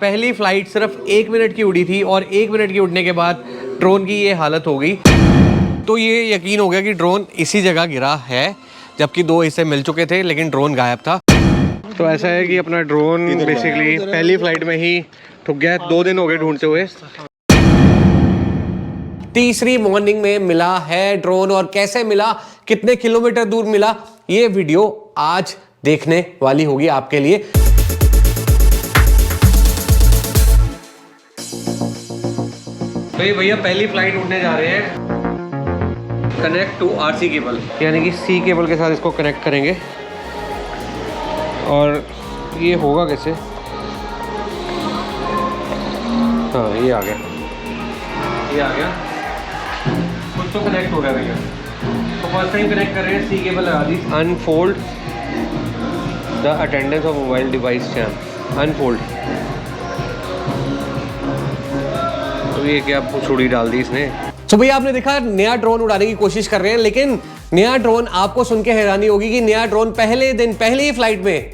पहली फ्लाइट सिर्फ 1 मिनट की उड़ी थी और 1 मिनट की उड़ने के बाद ड्रोन की ये हालत हो गई। तो ये यकीन हो गया कि ड्रोन इसी जगह गिरा है, जबकि 2 हिस्से मिल चुके थे लेकिन ड्रोन गायब था। तो ऐसा है कि अपना ड्रोन बेसिकली पहली फ्लाइट में ही ठुक गया। 2 दिन हो गए ढूंढते हुए। तीसरी मॉर्निंग में मिला है ड्रोन, और कैसे मिला, कितने किलोमीटर दूर मिला, ये वीडियो आज देखने वाली होगी आपके लिए। तो भैया पहली फ्लाइट उड़ने जा रहे हैं। कनेक्ट टू आरसी केबल, यानी कि सी केबल के साथ इसको कनेक्ट करेंगे। और ये होगा कैसे? हाँ, ये आ गया, ये आ गया। कुछ तो कनेक्ट हो गया भैया। तो फर्स्ट टाइम कनेक्ट कर रहे हैं, सी केबल लगा दी। Unfold the attendance of mobile device chain, unfold. तो ये क्या छुड़ी डाल दी इसने। तो भैया आपने देखा, नया ड्रोन उड़ाने की कोशिश कर रहे हैं, लेकिन नया ड्रोन आपको सुन के हैरानी होगी कि नया ड्रोन पहले दिन, पहली ही फ्लाइट में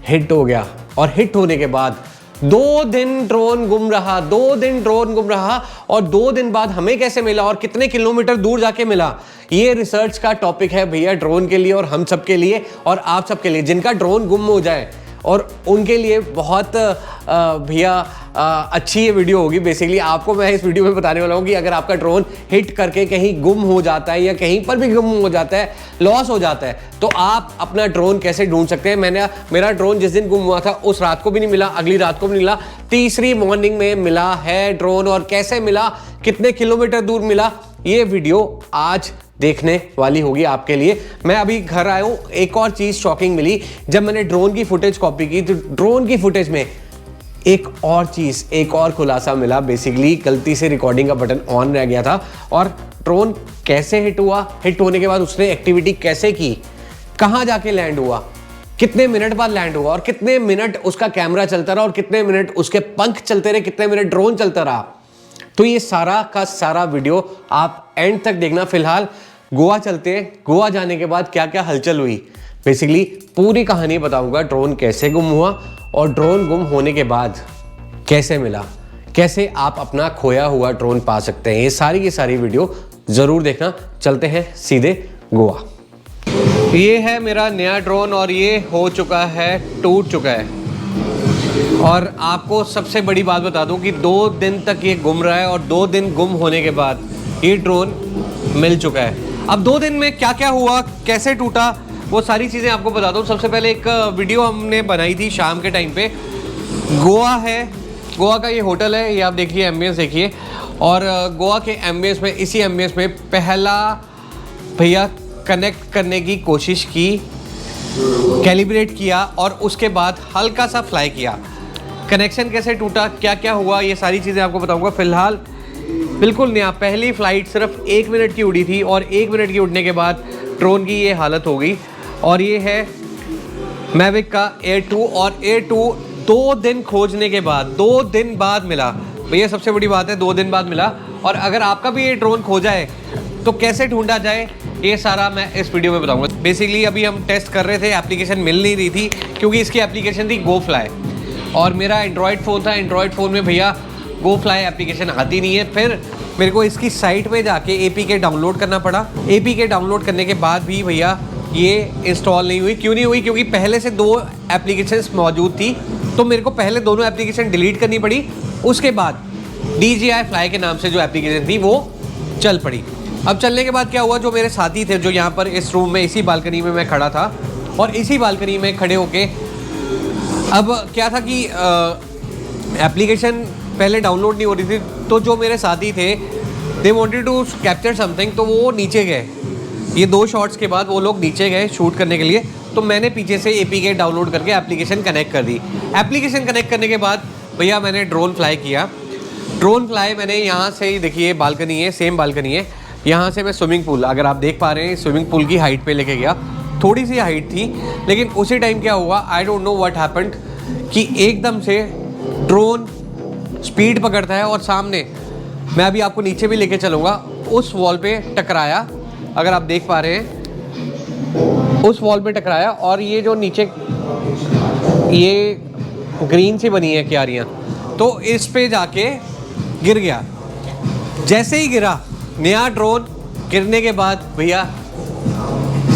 हिट हो गया। और हिट होने के बाद 2 दिन ड्रोन गुम रहा, 2 दिन ड्रोन गुम रहा। और 2 दिन बाद हमें कैसे मिला और कितने किलोमीटर दूर जाके मिला, ये रिसर्च का टॉपिक है भैया ड्रोन के लिए और हम सब के लिए और आप सब के लिए जिनका ड्रोन गुम हो जाए, और उनके लिए बहुत भैया अच्छी ये वीडियो होगी। बेसिकली आपको मैं इस वीडियो में बताने वाला हूँ कि अगर आपका ड्रोन हिट करके कहीं गुम हो जाता है या कहीं पर भी गुम हो जाता है, लॉस हो जाता है, तो आप अपना ड्रोन कैसे ढूंढ सकते हैं। मेरा ड्रोन जिस दिन गुम हुआ था उस रात को भी नहीं मिला, अगली रात को भी नहीं मिला, तीसरी मॉर्निंग में मिला है ड्रोन। और कैसे मिला, कितने किलोमीटर दूर मिला, ये वीडियो आज देखने वाली होगी आपके लिए। मैं अभी घर आया हूं, एक और चीज शॉकिंग मिली जब मैंने ड्रोन की फुटेज कॉपी की। तो ड्रोन की फुटेज में एक और चीज, एक और खुलासा मिला। बेसिकली गलती से रिकॉर्डिंग का बटन ऑन रह गया था। और ड्रोन कैसे हिट हुआ, हिट होने के बाद उसने एक्टिविटी कैसे की, कहां जाके लैंड हुआ, कितने मिनट बाद लैंड हुआ, और कितने मिनट उसका कैमरा चलता रहा, और कितने मिनट उसके पंख चलते रहे, कितने मिनट ड्रोन चलता रहा। तो ये सारा का सारा वीडियो आप एंड तक देखना। फिलहाल गोवा चलते हैं, गोवा जाने के बाद क्या क्या हलचल हुई, बेसिकली पूरी कहानी बताऊंगा। ड्रोन कैसे गुम हुआ और ड्रोन गुम होने के बाद कैसे मिला, कैसे आप अपना खोया हुआ ड्रोन पा सकते हैं, ये सारी वीडियो जरूर देखना। चलते हैं सीधे गोवा। ये है मेरा नया ड्रोन और ये हो चुका है, टूट चुका है। और आपको सबसे बड़ी बात बता दूं कि 2 दिन तक ये गुम रहा है, और 2 दिन गुम होने के बाद ये ड्रोन मिल चुका है। अब 2 दिन में क्या क्या हुआ, कैसे टूटा, वो सारी चीज़ें आपको बताता हूँ। सबसे पहले एक वीडियो हमने बनाई थी शाम के टाइम पे। गोवा है, गोवा का ये होटल है, ये आप देखिए, एम्बियंस देखिए। और गोवा के एम्बियंस में, इसी एम्बियंस में पहला भैया कनेक्ट करने की कोशिश की, कैलिब्रेट किया, और उसके बाद हल्का सा फ्लाई किया। कनेक्शन कैसे टूटा, क्या क्या हुआ, ये सारी चीज़ें आपको बताऊँगा। फिलहाल बिल्कुल नया, पहली फ्लाइट सिर्फ 1 मिनट की उड़ी थी और 1 मिनट की उड़ने के बाद ड्रोन की ये हालत हो गई। और ये है मैविक का Air 2, और Air 2 2 दिन खोजने के बाद, 2 दिन बाद मिला भैया। सबसे बड़ी बात है, 2 दिन बाद मिला। और अगर आपका भी ये ड्रोन खो जाए तो कैसे ढूंढा जाए, ये सारा मैं इस वीडियो में बताऊंगा। बेसिकली अभी हम टेस्ट कर रहे थे, एप्लीकेशन मिल नहीं रही थी क्योंकि इसकी एप्लीकेशन थी गो फ्लाई, और मेरा एंड्रॉयड फ़ोन था। एंड्रॉयड फ़ोन में भैया गो फ्लाई एप्लीकेशन आती नहीं है। फिर मेरे को इसकी साइट पे जाके APK डाउनलोड करना पड़ा। APK डाउनलोड करने के बाद भी भैया ये इंस्टॉल नहीं हुई। क्यों नहीं हुई? क्योंकि पहले से 2 एप्लीकेशंस मौजूद थी, तो मेरे को पहले दोनों एप्लीकेशन डिलीट करनी पड़ी। उसके बाद DJI फ्लाई के नाम से जो एप्लीकेशन थी वो चल पड़ी। अब चलने के बाद क्या हुआ, जो मेरे साथी थे, जो यहाँ पर इस रूम में, इसी बालकनी में मैं खड़ा था, और इसी बालकनी में खड़े होके अब क्या था कि एप्लीकेशन पहले डाउनलोड नहीं हो रही थी। तो जो मेरे साथी थे, they wanted to capture something, तो वो नीचे गए। ये 2 शॉट्स के बाद वो लोग नीचे गए शूट करने के लिए। तो मैंने पीछे से APK डाउनलोड करके एप्लीकेशन कनेक्ट कर दी। एप्लीकेशन कनेक्ट करने के बाद भैया मैंने ड्रोन फ्लाई किया। ड्रोन फ्लाई मैंने यहाँ से ही, देखिए बालकनी है, सेम बालकनी है, यहाँ से मैं स्विमिंग पूल, अगर आप देख पा रहे हैं, स्विमिंग पूल की हाइट पे लेके गया। थोड़ी सी हाइट थी, लेकिन उसी टाइम क्या हुआ, I don't know what happened, कि एकदम से ड्रोन स्पीड पकड़ता है और सामने, मैं अभी आपको नीचे भी लेके चलूँगा, उस वॉल पे टकराया। अगर आप देख पा रहे हैं, उस वॉल पे टकराया। और ये जो नीचे ये ग्रीन सी बनी है क्यारियाँ, तो इस पे जाके गिर गया। जैसे ही गिरा नया ड्रोन, गिरने के बाद भैया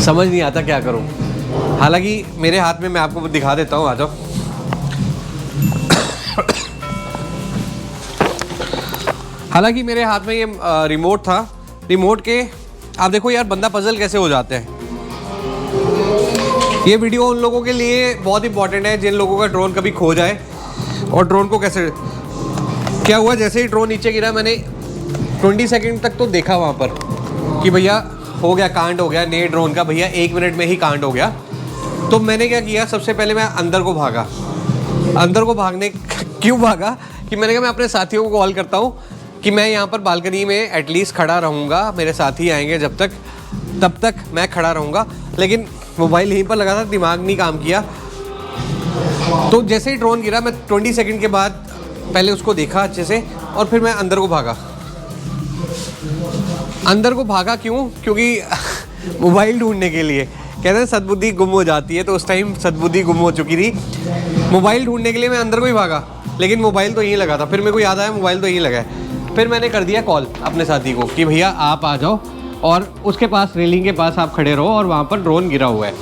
समझ नहीं आता क्या करूं। हालांकि मेरे हाथ में, मैं आपको दिखा देता हूं, आ जाओ। हालांकि मेरे हाथ में ये रिमोट था। रिमोट के आप देखो यार, बंदा पजल कैसे हो जाते हैं। ये वीडियो उन लोगों के लिए बहुत इंपॉर्टेंट है जिन लोगों का ड्रोन कभी खो जाए और ड्रोन को कैसे, क्या हुआ जैसे ही ड्रोन नीचे गिरा, मैंने 20 सेकंड तक तो देखा वहाँ पर कि भैया हो गया, कांड हो गया नए ड्रोन का, भैया 1 मिनट में ही कांड हो गया। तो मैंने क्या किया, सबसे पहले मैं अंदर को भागा। अंदर को भागने क्यों भागा कि मैंने कहा मैं अपने साथियों को कॉल करता हूँ कि मैं यहाँ पर बालकनी में एटलीस्ट खड़ा रहूँगा, मेरे साथी आएंगे जब तक, तब तक मैं खड़ा रहूँगा। लेकिन मोबाइल यहीं पर लगा था, दिमाग नहीं काम किया। तो जैसे ही ड्रोन गिरा, मैं 20 सेकंड के बाद पहले उसको देखा अच्छे से और फिर मैं अंदर को भागा। अंदर को भागा क्यों? क्योंकि मोबाइल ढूंढने के लिए। कहते हैं सद्बुद्धि गुम हो जाती है, तो उस टाइम सद्बुद्धि गुम हो चुकी थी। मोबाइल ढूंढने के लिए मैं अंदर को ही भागा, लेकिन मोबाइल तो यहीं लगा था। फिर मेरे को याद आया मोबाइल तो यहीं लगा है। फिर मैंने कर दिया कॉल अपने साथी को कि भैया आप आ जाओ और उसके पास, रेलिंग के पास आप खड़े रहो और वहाँ पर ड्रोन गिरा हुआ है।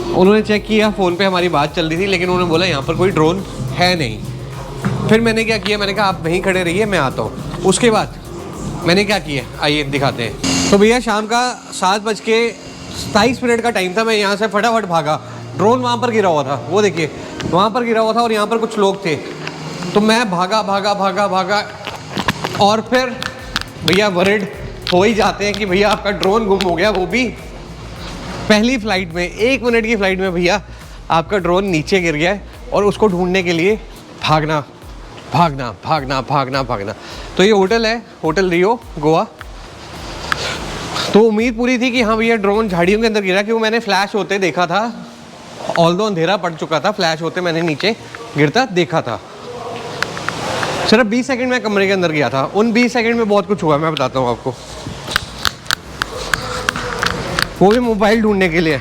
उन्होंने चेक किया, फ़ोन पे हमारी बात चल रही थी, लेकिन उन्होंने बोला यहाँ पर कोई ड्रोन है नहीं। फिर मैंने क्या किया, मैंने कहा आप वहीं खड़े रहिए, मैं आता हूँ। उसके बाद मैंने क्या किया, आइए दिखाते हैं। तो भैया शाम का 7:27 का टाइम था। मैं यहाँ से फटाफट भागा। ड्रोन वहाँ पर गिरा हुआ था, वो देखिए वहाँ पर गिरा हुआ था और यहाँ पर कुछ लोग थे। तो मैं भागा भागा भागा भागा और फिर भैया वरिड हो ही जाते हैं कि भैया आपका ड्रोन गुम हो गया, वो भी पहली फ़्लाइट में, 1 मिनट की फ़्लाइट में भैया आपका ड्रोन नीचे गिर गया है और उसको ढूंढने के लिए भागना भागना भागना भागना भागना। तो ये होटल है, होटल रियो गोवा। तो उम्मीद पूरी थी कि हाँ भैया ड्रोन झाड़ियों के अंदर गिरा, क्योंकि मैंने फ्लैश होते देखा था। ऑल्दो अंधेरा पड़ चुका था, फ्लैश होते मैंने नीचे गिरता देखा था। सिर्फ 20 सेकंड में कमरे के अंदर गया था। उन 20 सेकंड में बहुत कुछ हुआ, मैं बताता हूँ आपको, वो भी मोबाइल ढूंढने के लिए।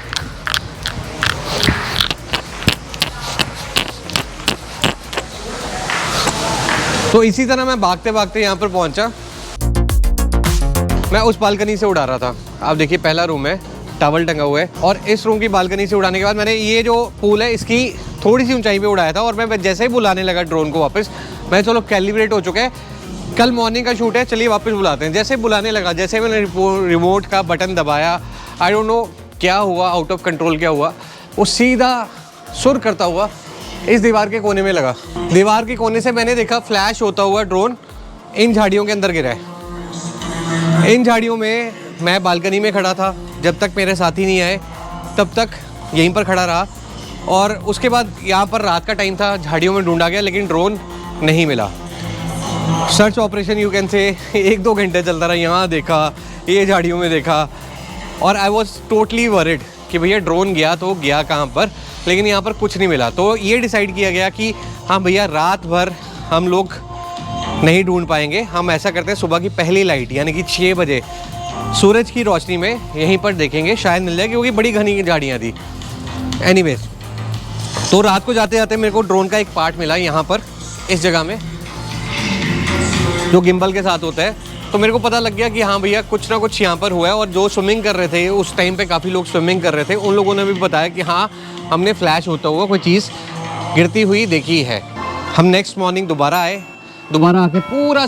तो इसी तरह मैं भागते भागते यहाँ पर पहुँचा। मैं उस बालकनी से उड़ा रहा था। आप देखिए पहला रूम है, टॉवल टंगा हुआ है, और इस रूम की बालकनी से उड़ाने के बाद मैंने ये जो पूल है इसकी थोड़ी सी ऊंचाई पे उड़ाया था। और मैं जैसे ही बुलाने लगा ड्रोन को वापस, मैं चलो कैलिब्रेट हो चुका है, कल मॉर्निंग का शूट है, चलिए वापस बुलाते हैं। जैसे बुलाने लगा, जैसे मैंने रिमोट का बटन दबाया, आई डोंट नो क्या हुआ, आउट ऑफ कंट्रोल क्या हुआ, वो सीधा सुर करता हुआ इस दीवार के कोने में लगा। दीवार के कोने से मैंने देखा फ्लैश होता हुआ ड्रोन इन झाड़ियों के अंदर गिरा है। इन झाड़ियों में मैं बालकनी में खड़ा था, जब तक मेरे साथी नहीं आए तब तक यहीं पर खड़ा रहा। और उसके बाद यहाँ पर रात का टाइम था, झाड़ियों में ढूंढा गया लेकिन ड्रोन नहीं मिला। Search operation you can say 1-2 घंटे चलता रहा। यहाँ देखा, ये झाड़ियों में देखा, और आई वॉज टोटली वरिड कि भैया ड्रोन गया तो गया कहाँ पर, लेकिन यहाँ पर कुछ नहीं मिला। तो ये डिसाइड किया गया कि हाँ भैया रात भर हम लोग नहीं ढूंढ पाएंगे। हम ऐसा करते हैं, सुबह की पहली लाइट यानी कि 6 बजे सूरज की रोशनी में यहीं पर देखेंगे, शायद मिल जाए, क्योंकि बड़ी घनी झाड़ियाँ थी। एनीवेज, तो रात को जाते जाते मेरे को ड्रोन का एक पार्ट मिला यहाँ पर, इस जगह में, जो गिम्बल के साथ होता है। तो मेरे को पता लग गया कि हाँ भैया कुछ ना कुछ यहाँ पर हुआ है। और जो स्विमिंग कर रहे थे उस टाइम पे, काफ़ी लोग स्विमिंग कर रहे थे, उन लोगों ने भी बताया कि हाँ हमने फ्लैश होता हुआ कोई चीज़ गिरती हुई देखी है। हम नेक्स्ट मॉर्निंग दोबारा आए, दोबारा आके पूरा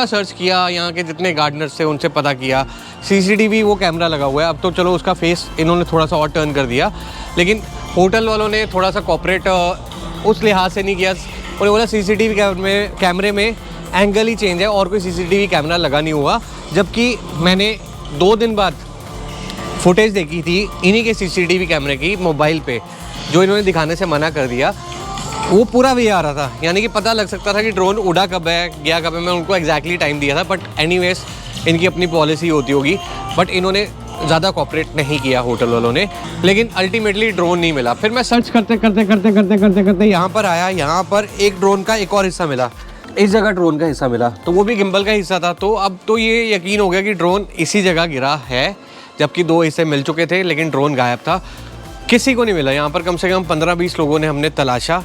सर्च किया, यहाँ के जितने गार्डनर्स थे उनसे पता किया। CCTV वो कैमरा लगा हुआ है, अब तो चलो उसका फेस इन्होंने थोड़ा सा और टर्न कर दिया, लेकिन होटल वालों ने थोड़ा सा कॉपरेट उस लिहाज से नहीं किया। उन्होंने बोला CCTV कैमरे में एंगल ही चेंज है और कोई CCTV कैमरा लगा नहीं हुआ। जबकि मैंने 2 दिन बाद फुटेज देखी थी इन्हीं के CCTV कैमरे की मोबाइल पे, जो इन्होंने दिखाने से मना कर दिया। वो पूरा वे आ रहा था, यानी कि पता लग सकता था कि ड्रोन उड़ा कब है, गया कब है। मैं उनको एग्जैक्टली टाइम दिया था, बट एनीवेज इनकी अपनी पॉलिसी होती होगी, बट इन्होंने ज़्यादा कॉपरेट नहीं किया होटल वालों ने। लेकिन अल्टीमेटली ड्रोन नहीं मिला। फिर मैं सर्च करते यहाँ पर आया। यहाँ पर एक ड्रोन का एक और हिस्सा मिला, इस जगह ड्रोन का हिस्सा मिला, तो वो भी गिम्बल का हिस्सा था। तो अब तो ये यकीन हो गया कि ड्रोन इसी जगह गिरा है, जबकि 2 हिस्से मिल चुके थे लेकिन ड्रोन गायब था, किसी को नहीं मिला। यहाँ पर कम से कम 15-20 लोगों ने हमने तलाशा,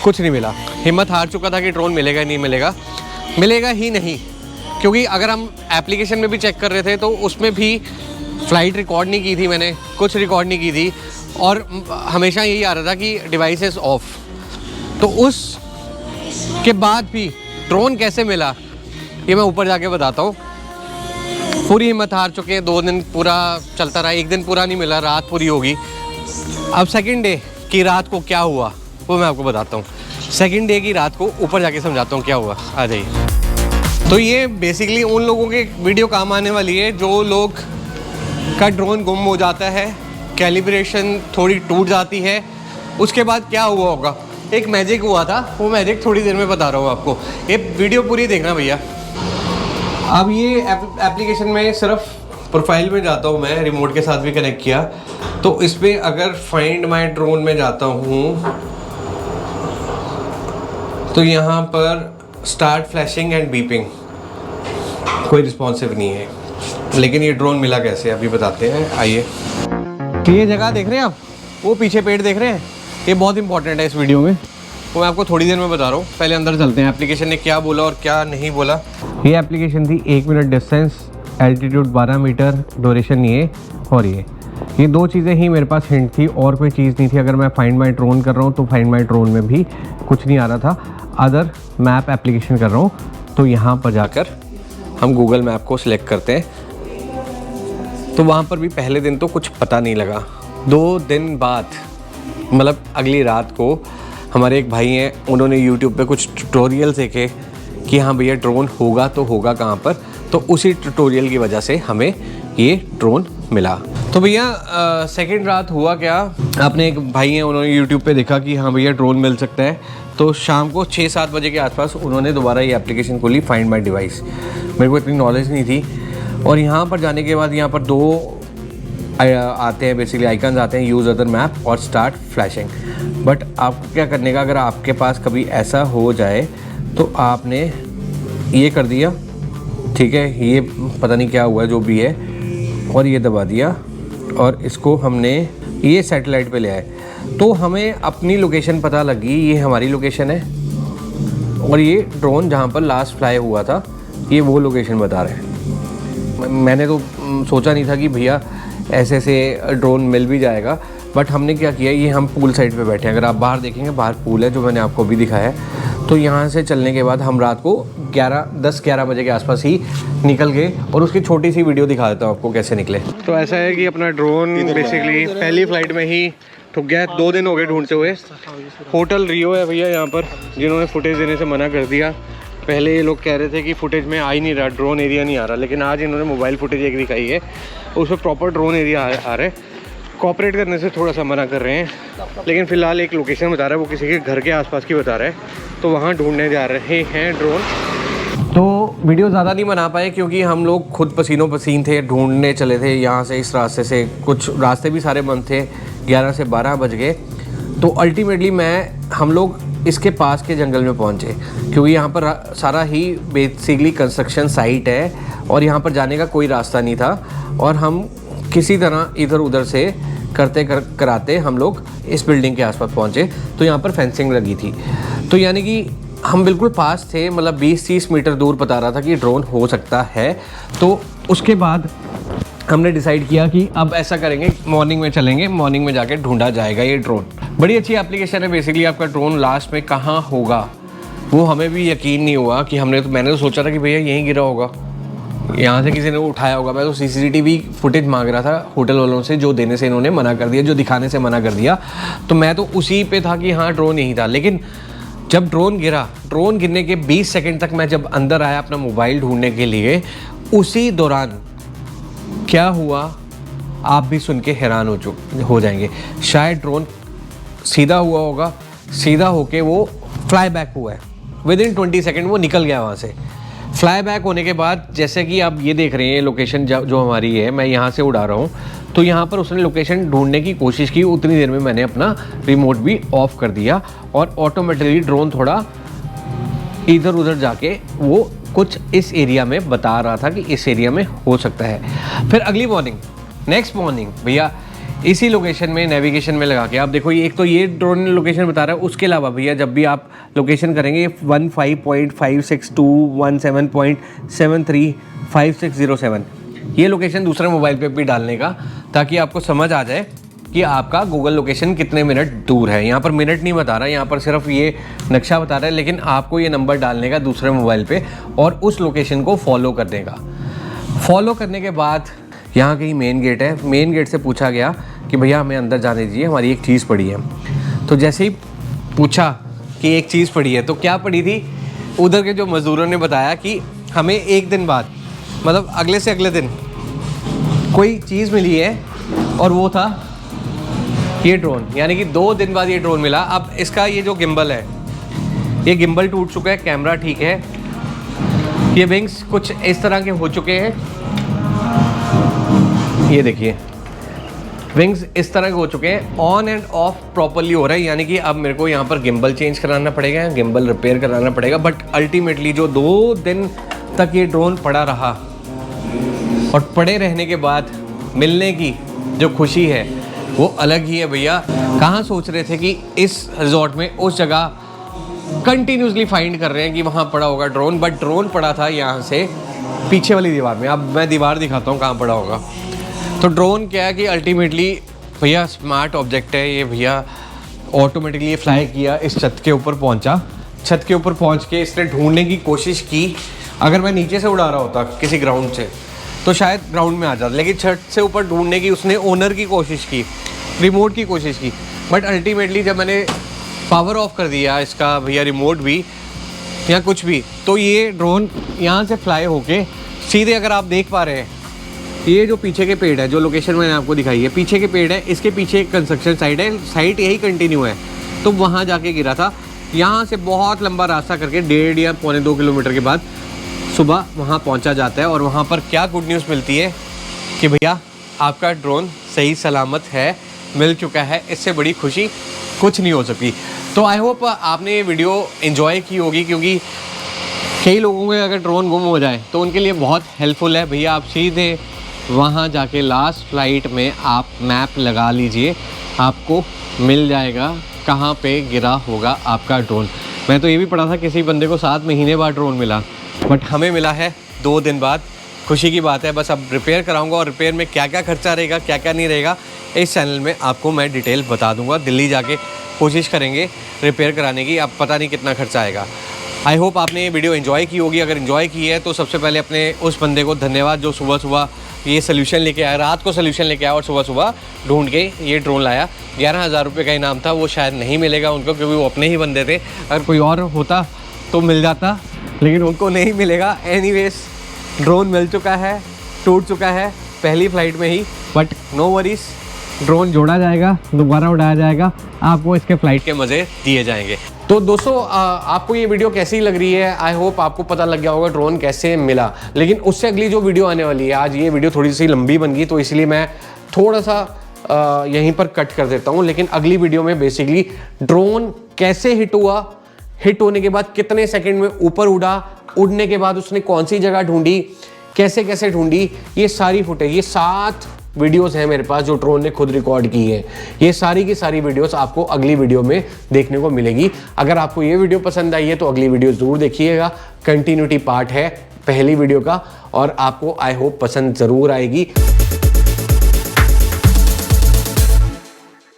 कुछ नहीं मिला। हिम्मत हार चुका था कि ड्रोन मिलेगा ही नहीं मिलेगा, मिलेगा ही नहीं, क्योंकि अगर हम एप्लीकेशन में भी चेक कर रहे थे तो उसमें भी फ़्लाइट रिकॉर्ड नहीं की थी मैंने, कुछ रिकॉर्ड नहीं की थी, और हमेशा यही आ रहा था कि डिवाइस इज़ ऑफ। तो उस के बाद भी ड्रोन कैसे मिला ये मैं ऊपर जाके बताता हूँ। पूरी हिम्मत हार चुके हैं, 2 दिन पूरा चलता रहा, 1 दिन पूरा नहीं मिला, रात पूरी होगी। अब सेकंड डे की रात को क्या हुआ वो मैं आपको बताता हूँ। सेकंड डे की रात को ऊपर जाके समझाता हूँ क्या हुआ, आ जाइए। तो ये बेसिकली उन लोगों के वीडियो काम आने वाली है जो लोग का ड्रोन गुम हो जाता है, कैलिब्रेशन थोड़ी टूट जाती है, उसके बाद क्या हुआ होगा। एक मैजिक हुआ था, वो मैजिक थोड़ी देर में बता रहा हूँ आपको, ये वीडियो पूरी देखना भैया। अब ये एप्लीकेशन में सिर्फ प्रोफाइल में जाता हूँ मैं, रिमोट के साथ भी कनेक्ट किया, तो इस पर अगर फाइंड माई ड्रोन में जाता हूँ तो यहाँ पर स्टार्ट फ्लैशिंग एंड बीपिंग, कोई रिस्पॉन्सिव नहीं है। लेकिन ये ड्रोन मिला कैसे अभी बताते हैं, आइए। तो ये जगह देख रहे हैं आप, वो पीछे पेड़ देख रहे हैं, ये बहुत इंपॉर्टेंट है इस वीडियो में, वो मैं आपको थोड़ी देर में बता रहा हूँ। पहले अंदर चलते हैं, एप्लीकेशन ने क्या बोला और क्या नहीं बोला। ये एप्लीकेशन थी 1 minute distance, altitude 12 metre, duration ये और ये 2 चीज़ें ही मेरे पास हिंट थी, और कोई चीज़ नहीं थी। अगर मैं फाइंड माई ड्रोन कर रहा हूँ तो फाइंड माई ड्रोन में भी कुछ नहीं आ रहा था। अदर मैप एप्लीकेशन कर रहा हूँ तो यहाँ पर जाकर हम गूगल मैप को सिलेक्ट करते हैं, तो वहाँ पर भी पहले दिन तो कुछ पता नहीं लगा। 2 दिन बाद मतलब अगली रात को हमारे एक भाई हैं, उन्होंने यूट्यूब पे कुछ ट्यूटोरियल देखे कि हाँ भैया ड्रोन होगा तो होगा कहाँ पर, तो उसी ट्यूटोरियल की वजह से हमें ये ड्रोन मिला। तो भैया सेकंड रात हुआ क्या, आपने एक भाई हैं, उन्होंने यूट्यूब पे देखा कि हाँ भैया ड्रोन मिल सकता है, तो शाम को 6-7 बजे के आसपास उन्होंने दोबारा ये एप्लीकेशन खोली, फाइंड माई डिवाइस। मेरे को इतनी नॉलेज नहीं थी, और यहाँ पर जाने के बाद यहाँ पर 2 आते हैं बेसिकली आइकन्स आते हैं, यूज़ अदर मैप और स्टार्ट फ्लैशिंग। बट आपको क्या करने का, अगर आपके पास कभी ऐसा हो जाए तो आपने ये कर दिया, ठीक है, ये पता नहीं क्या हुआ जो भी है, और ये दबा दिया, और इसको हमने ये सैटेलाइट पे ले आए, तो हमें अपनी लोकेशन पता लगी, ये हमारी लोकेशन है, और ये ड्रोन जहाँ पर लास्ट फ्लाई हुआ था ये वो लोकेशन बता रहे हैं। मैंने तो सोचा नहीं था कि भैया ऐसे ऐसे ड्रोन मिल भी जाएगा, बट हमने क्या किया, ये हम पूल साइड पे बैठे हैं, अगर आप बाहर देखेंगे बाहर पूल है जो मैंने आपको भी दिखाया है। तो यहाँ से चलने के बाद हम रात को 10-11 बजे के आसपास ही निकल गए, और उसकी छोटी सी वीडियो दिखा देता हूँ आपको कैसे निकले। तो ऐसा है कि अपना ड्रोन बेसिकली पहली फ़्लाइट में ही ठुक गया, 2 दिन हो गए ढूंढते हुए। होटल रियो है भैया यहाँ पर, जिन्होंने फुटेज देने से मना कर दिया। पहले ये लोग कह रहे थे कि फुटेज में आ ही नहीं रहा, ड्रोन एरिया नहीं आ रहा, लेकिन आज इन्होंने मोबाइल फुटेज एक दिखाई है, उसमें प्रॉपर ड्रोन एरिया आ रहा है। कोऑपरेट करने से थोड़ा सा मना कर रहे हैं, लेकिन फ़िलहाल एक लोकेशन बता रहा है, वो किसी के घर के आसपास की बता रहा है, तो वहाँ ढूंढने जा रहे हैं ड्रोन। तो वीडियो ज़्यादा नहीं बना पाए क्योंकि हम लोग खुद पसीनों पसीन थे, ढूंढने चले थे यहाँ से इस रास्ते से, कुछ रास्ते भी सारे बंद थे, 11 से 12 बज गए। तो अल्टीमेटली हम लोग इसके पास के जंगल में पहुँचे, क्योंकि यहाँ पर सारा ही बेसिकली कंस्ट्रक्शन साइट है, और यहाँ पर जाने का कोई रास्ता नहीं था, और हम किसी तरह इधर उधर से कराते हम लोग इस बिल्डिंग के आसपास पहुँचे। तो यहाँ पर फेंसिंग लगी थी, तो यानी कि हम बिल्कुल पास थे, मतलब 20-30 मीटर दूर बता रहा था कि ड्रोन हो सकता है। तो उसके बाद हमने डिसाइड किया कि अब ऐसा करेंगे, मॉर्निंग में चलेंगे, मॉर्निंग में जाके ढूंढा जाएगा ये ड्रोन। बड़ी अच्छी एप्लीकेशन है बेसिकली, आपका ड्रोन लास्ट में कहाँ होगा वो हमें भी यकीन नहीं हुआ कि मैंने तो सोचा था कि भैया यहीं गिरा होगा, यहाँ से किसी ने उठाया होगा। मैं तो CCTV फुटेज मांग रहा था होटल वालों से, जो देने से इन्होंने मना कर दिया, जो दिखाने से मना कर दिया, तो मैं तो उसी पे था कि हाँ ड्रोन यहीं था। लेकिन जब ड्रोन गिरा, ड्रोन गिरने के 20 सेकंड तक मैं जब अंदर आया अपना मोबाइल ढूंढने के लिए, उसी दौरान क्या हुआ आप भी सुन के हैरान हो जाएंगे। शायद ड्रोन सीधा हुआ होगा, सीधा होके वो फ्लाई बैक हुआ है, विदिन 20 सेकंड वो निकल गया वहाँ से। फ्लाई बैक होने के बाद जैसे कि आप ये देख रहे हैं लोकेशन जो हमारी है, मैं यहाँ से उड़ा रहा हूँ, तो यहाँ पर उसने लोकेशन ढूंढने की कोशिश की, उतनी देर में मैंने अपना रिमोट भी ऑफ कर दिया, और ऑटोमेटिकली ड्रोन थोड़ा इधर उधर जाके वो कुछ इस एरिया में बता रहा था कि इस एरिया में हो सकता है। फिर अगली मॉर्निंग, नेक्स्ट मॉर्निंग भैया इसी लोकेशन में नेविगेशन में लगा के आप देखो, ये एक तो ये ड्रोन लोकेशन बता रहा है, उसके अलावा भैया जब भी आप लोकेशन करेंगे 15.56217.735607 ये लोकेशन दूसरे मोबाइल पे भी डालने का, ताकि आपको समझ आ जाए कि आपका गूगल लोकेशन कितने मिनट दूर है। यहाँ पर मिनट नहीं बता रहा, यहाँ पर सिर्फ ये नक्शा बता रहा है, लेकिन आपको ये नंबर डालने का दूसरे मोबाइल पे और उस लोकेशन को फॉलो करने का। फॉलो करने के बाद यहाँ कहीं मेन गेट है, मेन गेट से पूछा गया कि भैया हमें अंदर जाने दीजिए, हमारी एक चीज़ पड़ी है। तो जैसे ही पूछा कि एक चीज़ पड़ी है, तो क्या पड़ी थी, उधर के जो मज़दूरों ने बताया कि हमें एक दिन बाद, मतलब अगले से अगले दिन कोई चीज़ मिली है, और वो था ये ड्रोन। यानी कि 2 दिन बाद ये ड्रोन मिला। अब इसका ये जो गिम्बल है, ये गिम्बल टूट चुका है, कैमरा ठीक है, ये विंग्स कुछ इस तरह के हो चुके हैं, ये देखिए विंग्स इस तरह के हो चुके हैं, ऑन एंड ऑफ प्रॉपरली हो रहा है। यानी कि अब मेरे को यहाँ पर गिम्बल चेंज कराना पड़ेगा, गिम्बल रिपेयर कराना पड़ेगा। बट अल्टीमेटली जो 2 दिन तक ये ड्रोन पड़ा रहा, और पड़े रहने के बाद मिलने की जो खुशी है वो अलग ही है भैया। कहाँ सोच रहे थे कि इस रिजॉर्ट में उस जगह कंटिन्यूसली फाइंड कर रहे हैं कि वहाँ पड़ा होगा ड्रोन, बट ड्रोन पड़ा था यहाँ से पीछे वाली दीवार में। अब मैं दीवार दिखाता हूँ कहाँ पड़ा होगा। तो ड्रोन क्या है कि अल्टीमेटली भैया स्मार्ट ऑब्जेक्ट है ये भैया, ऑटोमेटिकली ये फ्लाई किया, इस छत के ऊपर पहुँचा, छत के ऊपर पहुँच के इसने ढूंढने की कोशिश की। अगर मैं नीचे से उड़ा रहा होता किसी ग्राउंड से तो शायद ग्राउंड में आ जाता, लेकिन छत से ऊपर ढूंढने की उसने ओनर की कोशिश की, रिमोट की कोशिश की। बट अल्टीमेटली जब मैंने पावर ऑफ कर दिया इसका भैया, रिमोट भी या कुछ भी, तो ये ड्रोन यहाँ से फ्लाई होके सीधे, अगर आप देख पा रहे हैं ये जो पीछे के पेड़ है, जो लोकेशन मैंने आपको दिखाई है, पीछे के पेड़ है, इसके पीछे एक कंस्ट्रक्शन साइट है, साइट यही कंटिन्यू है, तो वहाँ जाके गिरा था। यहाँ से बहुत लंबा रास्ता करके 1.5 या 1.25 किलोमीटर के बाद सुबह वहाँ पहुँचा जाता है। और वहाँ पर क्या गुड न्यूज़ मिलती है कि भैया आपका ड्रोन सही सलामत है, मिल चुका है। इससे बड़ी खुशी कुछ नहीं हो सकती। तो आई होप आपने ये वीडियो एंजॉय की होगी, क्योंकि कई लोगों के अगर ड्रोन गुम हो जाए तो उनके लिए बहुत हेल्पफुल है। भैया आप सीधे वहाँ जाके लास्ट फ्लाइट में आप मैप लगा लीजिए, आपको मिल जाएगा कहाँ पे गिरा होगा आपका ड्रोन। मैं तो ये भी पढ़ा था किसी बंदे को 7 महीने बाद ड्रोन मिला, बट हमें मिला है 2 दिन बाद। खुशी की बात है। बस अब रिपेयर कराऊंगा, और रिपेयर में क्या क्या खर्चा रहेगा, क्या क्या नहीं रहेगा, इस चैनल में आपको मैं डिटेल बता दूंगा। दिल्ली जाके कोशिश करेंगे रिपेयर कराने की, अब पता नहीं कितना खर्चा आएगा। आई होप आपने ये वीडियो एंजॉय की होगी। अगर एंजॉय की है तो सबसे पहले अपने उस बंदे को धन्यवाद जो सुबह सुबह ये सोल्यूशन लेके आया, रात को सोल्यूशन लेके आया और सुबह सुबह ढूंढ के ये ड्रोन लाया। 11,000 रुपये का इनाम था, वो शायद नहीं मिलेगा उनको, क्योंकि वो अपने ही बंदे थे। अगर कोई और होता तो मिल जाता, लेकिन उनको नहीं मिलेगा। एनीवेज ड्रोन मिल चुका है, टूट चुका है पहली फ्लाइट में ही, बट नो वरीज, ड्रोन जोड़ा जाएगा, दोबारा उड़ाया जाएगा, आपको इसके फ्लाइट के मज़े दिए जाएंगे। तो दोस्तों आपको ये वीडियो कैसी लग रही है? आई होप आपको पता लग गया होगा ड्रोन कैसे मिला। लेकिन उससे अगली जो वीडियो आने वाली है, आज ये वीडियो थोड़ी सी लंबी बन गई, तो इसलिए मैं थोड़ा सा यहीं पर कट कर देता हूँ। लेकिन अगली वीडियो में बेसिकली ड्रोन कैसे हिट हुआ, हिट होने के बाद कितने सेकंड में ऊपर उड़ा, उड़ने के बाद उसने कौन सी जगह ढूंढी, कैसे कैसे ढूंढी, ये सारी फुटेज, ये 7 वीडियोस हैं मेरे पास जो ड्रोन ने खुद रिकॉर्ड की है। ये सारी की सारी वीडियोस आपको अगली वीडियो में देखने को मिलेगी। अगर आपको ये वीडियो पसंद आई है तो अगली वीडियो ज़रूर देखिएगा। कंटिन्यूटी पार्ट है पहली वीडियो का, और आपको आई होप पसंद ज़रूर आएगी।